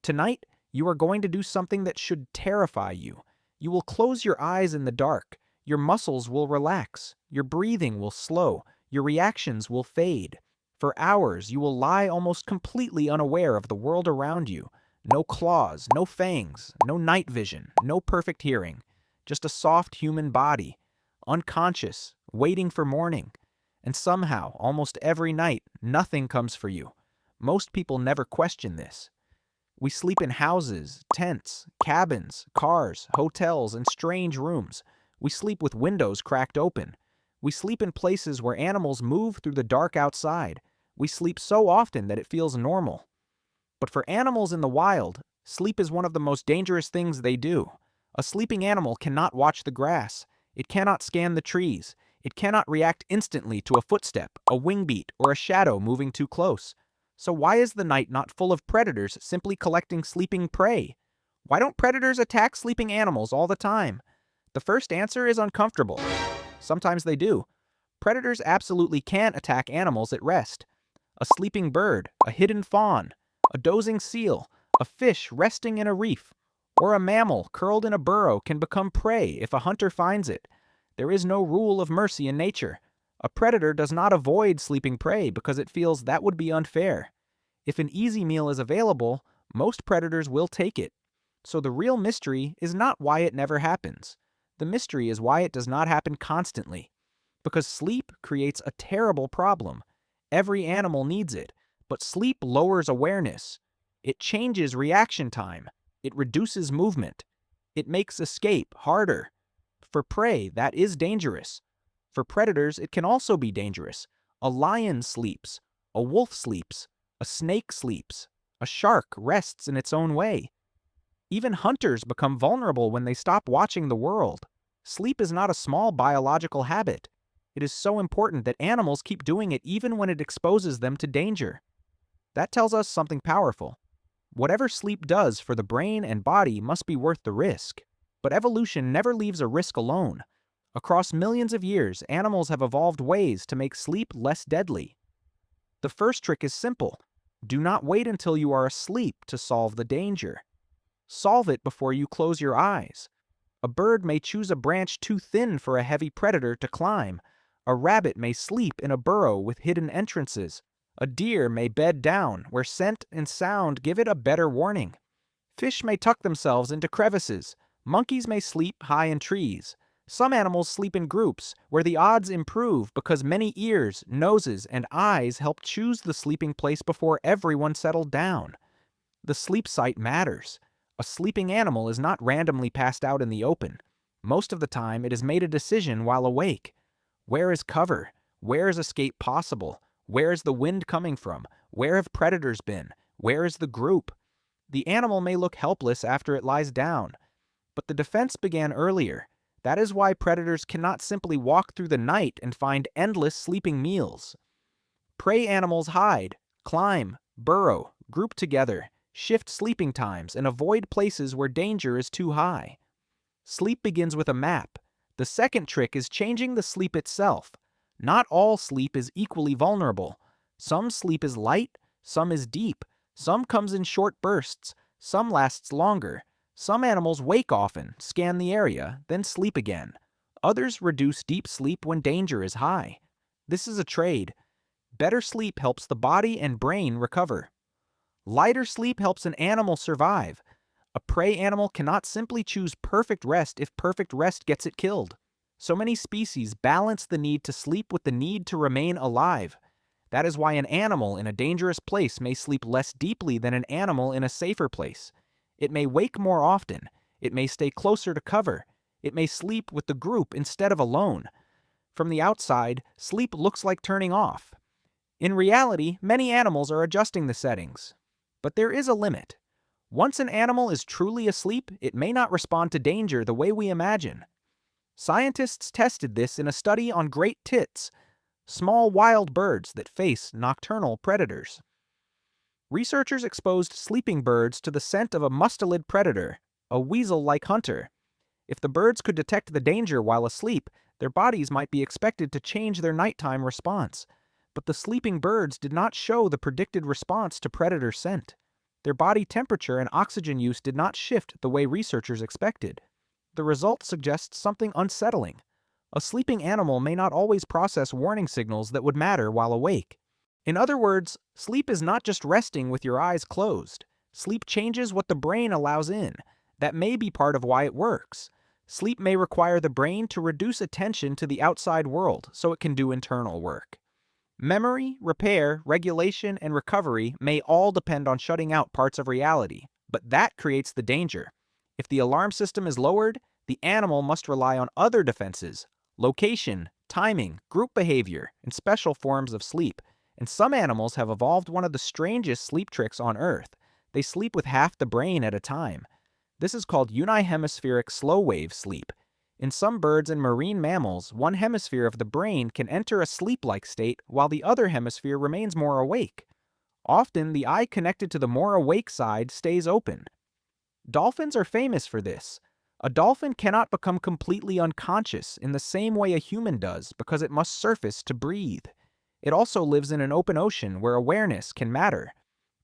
Tonight, you are going to do something that should terrify you. You will close your eyes in the dark. Your muscles will relax. Your breathing will slow. Your reactions will fade. For hours, you will lie almost completely unaware of the world around you. No claws, no fangs, no night vision, no perfect hearing. Just a soft human body, unconscious, waiting for morning. And somehow, almost every night, nothing comes for you. Most people never question this. We sleep in houses, tents, cabins, cars, hotels, and strange rooms. We sleep with windows cracked open. We sleep in places where animals move through the dark outside. We sleep so often that it feels normal. But for animals in the wild, sleep is one of the most dangerous things they do. A sleeping animal cannot watch the grass. It cannot scan the trees. It cannot react instantly to a footstep, a wing beat, or a shadow moving too close. So why is the night not full of predators simply collecting sleeping prey? Why don't predators attack sleeping animals all the time? The first answer is uncomfortable. Sometimes they do. Predators absolutely can attack animals at rest. A sleeping bird, a hidden fawn, a dozing seal, a fish resting in a reef, or a mammal curled in a burrow can become prey if a hunter finds it. There is no rule of mercy in nature. A predator does not avoid sleeping prey because it feels that would be unfair. If an easy meal is available, most predators will take it. So the real mystery is not why it never happens. The mystery is why it does not happen constantly. Because sleep creates a terrible problem. Every animal needs it, but sleep lowers awareness. It changes reaction time. It reduces movement. It makes escape harder. For prey, that is dangerous. For predators, it can also be dangerous. A lion sleeps. A wolf sleeps. A snake sleeps. A shark rests in its own way. Even hunters become vulnerable when they stop watching the world. Sleep is not a small biological habit. It is so important that animals keep doing it even when it exposes them to danger. That tells us something powerful. Whatever sleep does for the brain and body must be worth the risk. But evolution never leaves a risk alone. Across millions of years, animals have evolved ways to make sleep less deadly. The first trick is simple. Do not wait until you are asleep to solve the danger. Solve it before you close your eyes. A bird may choose a branch too thin for a heavy predator to climb. A rabbit may sleep in a burrow with hidden entrances. A deer may bed down where scent and sound give it a better warning. Fish may tuck themselves into crevices. Monkeys may sleep high in trees. Some animals sleep in groups, where the odds improve because many ears, noses, and eyes help choose the sleeping place before everyone settled down. The sleep site matters. A sleeping animal is not randomly passed out in the open. Most of the time, it has made a decision while awake. Where is cover? Where is escape possible? Where is the wind coming from? Where have predators been? Where is the group? The animal may look helpless after it lies down, but the defense began earlier. That is why predators cannot simply walk through the night and find endless sleeping meals. Prey animals hide, climb, burrow, group together, shift sleeping times, and avoid places where danger is too high. Sleep begins with a map. The second trick is changing the sleep itself. Not all sleep is equally vulnerable. Some sleep is light, some is deep, some comes in short bursts, some lasts longer. Some animals wake often, scan the area, then sleep again. Others reduce deep sleep when danger is high. This is a trade. Better sleep helps the body and brain recover. Lighter sleep helps an animal survive. A prey animal cannot simply choose perfect rest if perfect rest gets it killed. So many species balance the need to sleep with the need to remain alive. That is why an animal in a dangerous place may sleep less deeply than an animal in a safer place. It may wake more often. It may stay closer to cover. It may sleep with the group instead of alone. From the outside, sleep looks like turning off. In reality, many animals are adjusting the settings. But there is a limit. Once an animal is truly asleep, it may not respond to danger the way we imagine. Scientists tested this in a study on great tits, small wild birds that face nocturnal predators. Researchers exposed sleeping birds to the scent of a mustelid predator, a weasel-like hunter. If the birds could detect the danger while asleep, their bodies might be expected to change their nighttime response. But the sleeping birds did not show the predicted response to predator scent. Their body temperature and oxygen use did not shift the way researchers expected. The result suggests something unsettling. A sleeping animal may not always process warning signals that would matter while awake. In other words, sleep is not just resting with your eyes closed. Sleep changes what the brain allows in. That may be part of why it works. Sleep may require the brain to reduce attention to the outside world so it can do internal work. Memory, repair, regulation, and recovery may all depend on shutting out parts of reality, but that creates the danger. If the alarm system is lowered, the animal must rely on other defenses: location, timing, group behavior, and special forms of sleep. And some animals have evolved one of the strangest sleep tricks on Earth. They sleep with half the brain at a time. This is called unihemispheric slow-wave sleep. In some birds and marine mammals, one hemisphere of the brain can enter a sleep-like state while the other hemisphere remains more awake. Often, the eye connected to the more awake side stays open. Dolphins are famous for this. A dolphin cannot become completely unconscious in the same way a human does because it must surface to breathe. It also lives in an open ocean where awareness can matter.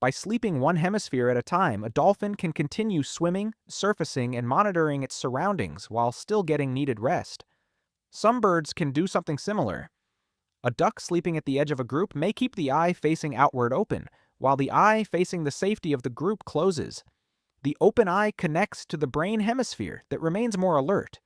By sleeping one hemisphere at a time, a dolphin can continue swimming, surfacing, and monitoring its surroundings while still getting needed rest. Some birds can do something similar. A duck sleeping at the edge of a group may keep the eye facing outward open, while the eye facing the safety of the group closes. The open eye connects to the brain hemisphere that remains more alert.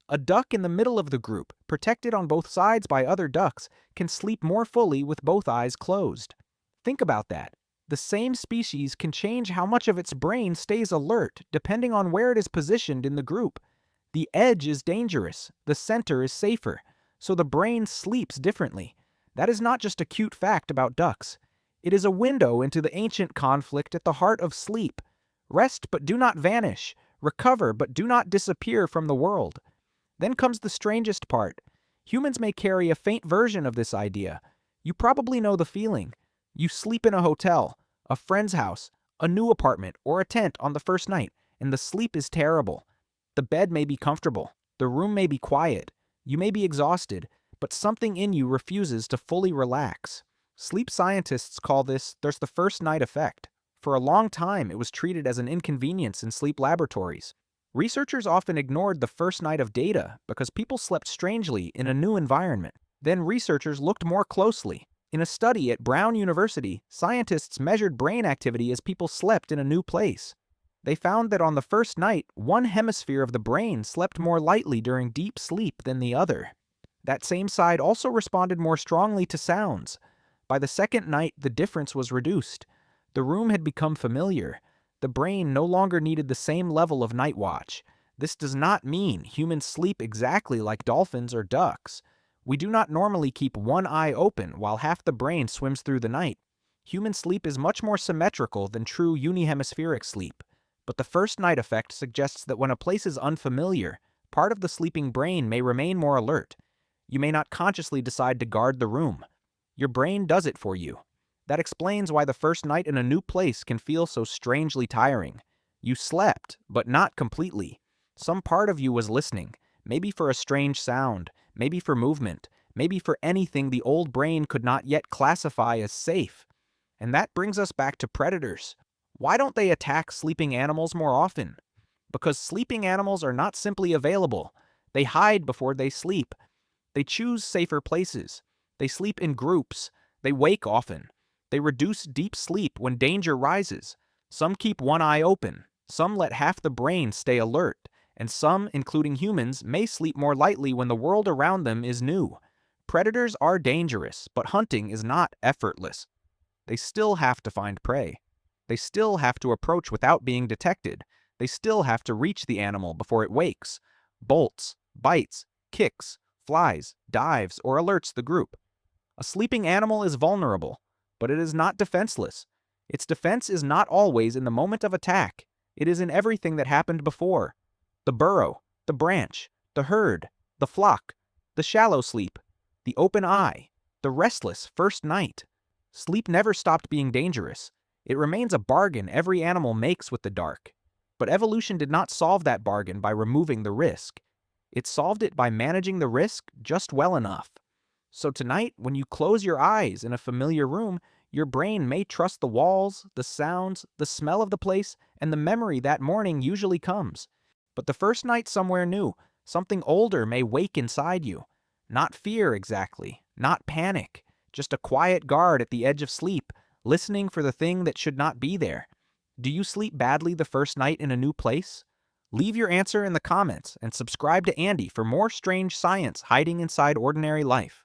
A duck in the middle of the group, protected on both sides by other ducks, can sleep more fully with both eyes closed. Think about that. The same species can change how much of its brain stays alert depending on where it is positioned in the group. The edge is dangerous, the center is safer, so the brain sleeps differently. That is not just a cute fact about ducks. It is a window into the ancient conflict at the heart of sleep. Rest but do not vanish. Recover but do not disappear from the world. Then comes the strangest part. Humans may carry a faint version of this idea. You probably know the feeling. You sleep in a hotel, a friend's house, a new apartment, or a tent on the first night, and the sleep is terrible. The bed may be comfortable, the room may be quiet, you may be exhausted, but something in you refuses to fully relax. Sleep scientists call this "there's the first night effect." For a long time, it was treated as an inconvenience in sleep laboratories. Researchers often ignored the first night of data because people slept strangely in a new environment. Then researchers looked more closely. In a study at Brown University, scientists measured brain activity as people slept in a new place. They found that on the first night, one hemisphere of the brain slept more lightly during deep sleep than the other. That same side also responded more strongly to sounds. By the second night, the difference was reduced. The room had become familiar. The brain no longer needed the same level of night watch. This does not mean humans sleep exactly like dolphins or ducks. We do not normally keep one eye open while half the brain swims through the night. Human sleep is much more symmetrical than true unihemispheric sleep. But the first night effect suggests that when a place is unfamiliar, part of the sleeping brain may remain more alert. You may not consciously decide to guard the room. Your brain does it for you. That explains why the first night in a new place can feel so strangely tiring. You slept, but not completely. Some part of you was listening, maybe for a strange sound, maybe for movement, maybe for anything the old brain could not yet classify as safe. And that brings us back to predators. Why don't they attack sleeping animals more often? Because sleeping animals are not simply available. They hide before they sleep. They choose safer places. They sleep in groups. They wake often. They reduce deep sleep when danger rises. Some keep one eye open. Some let half the brain stay alert. And some, including humans, may sleep more lightly when the world around them is new. Predators are dangerous, but hunting is not effortless. They still have to find prey. They still have to approach without being detected. They still have to reach the animal before it wakes, bolts, bites, kicks, flies, dives, or alerts the group. A sleeping animal is vulnerable, but it is not defenseless. Its defense is not always in the moment of attack. It is in everything that happened before. The burrow, the branch, the herd, the flock, the shallow sleep, the open eye, the restless first night. Sleep never stopped being dangerous. It remains a bargain every animal makes with the dark. But evolution did not solve that bargain by removing the risk. It solved it by managing the risk just well enough. So tonight, when you close your eyes in a familiar room, Your brain may trust the walls, the sounds, the smell of the place, and the memory that morning usually comes. But the first night somewhere new, something older may wake inside you. Not fear exactly, not panic, just a quiet guard at the edge of sleep, listening for the thing that should not be there. Do you sleep badly the first night in a new place? Leave your answer in the comments and subscribe to Andy for more strange science hiding inside ordinary life.